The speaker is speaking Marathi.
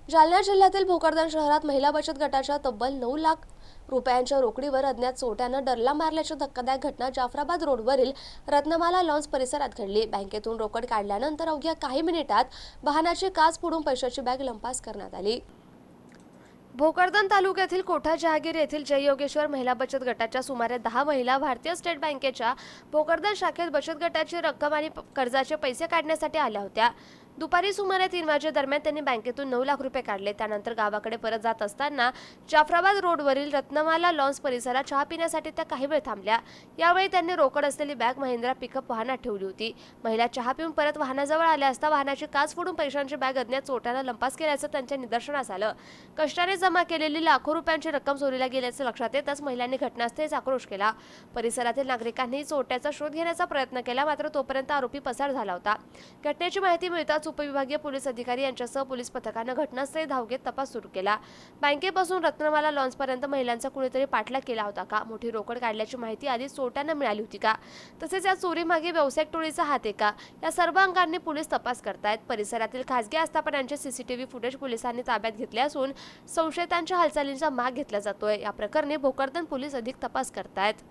जालना जिल्ह्यातील भोकरदन शहरात महिला बचत गटाच्या तब्बल 9 लाख रुपयांच्या रोकडीवर अज्ञात चोरट्यानं डल्ला मारल्याची धक्कादायक घटना जाफराबाद रोडवरील रत्नमाला लॉन्स परिसरात घडली। बँकेतून रोकड काढल्यानंतर अवघ्या काही मिनिटात वाहनाची काच फोडून पैशाची बॅग लंपास करण्यात आली। भोकरदन तालुक्यातील कोठा जहागीर येथील जय योगेश्वर महिला बचत गटाच्या सुमारे 10 महिला भारतीय स्टेट बँकेच्या भोकरदन शाखेत बचत गटाची रक्कम आणि कर्जाचे पैसे काढण्यासाठी आल्या होत्या। दुपारी सुमारे 3 वाजेदरम्यान त्यांनी बँकेतून 9 लाख रुपये काढले। त्यानंतर गावाकडे परत जात असताना जाफराबाद रोडवरील रत्नमाला लॉन्स परिसरात चहा पिण्यासाठी त्या काही वेळ थांबल्या। यावेळी त्यांनी रोकड असलेली बॅग महिंद्रा पिकअप वाहनात ठेवली होती। महिला चहा पिऊन परत वाहनाजवळ आल्या असता वाहनाची काच फोडून पैशांची बॅग अज्ञात चोरट्यानं लंपास केल्याचं त्यांच्या निदर्शनास आलं। कष्टाने जमा केलेली लाखो रुपयांची रक्कम चोरीला गेल्याचं लक्षात येताच महिलांनी घटनास्थळीच आक्रोश केला। परिसरातील नागरिकांनी चोरट्याचा शोध घेण्याचा प्रयत्न केला, मात्र तोपर्यंत आरोपी पसार झाला होता। घटनेची माहिती मिळताच उपविभागीय पोलीस अधिकारी यांच्यासह पोलीस पथकानं घटनास्थळी धाव घेत तपास सुरू केला। बँकेपासून रत्नमाला लॉन्सपर्यंत महिलांचा कुणीतरी पाठलाग केला होता का? मोठी रोकड काढल्याची माहिती आधी चोरट्यांना मिळाली होती का? तसेच या चोरीमागे व्यावसायिक टोळीचा हात आहे का? या सर्व अंगांनी पोलीस तपास करतायत। परिसरातील खासगी आस्थापनांचे सीसीटीव्ही फुटेज पोलिसांनी ताब्यात घेतले असून संशयितांच्या हालचालींचा माग घेतला जातोय। या प्रकरणी भोकरदन पोलीस अधिक तपास करतायत।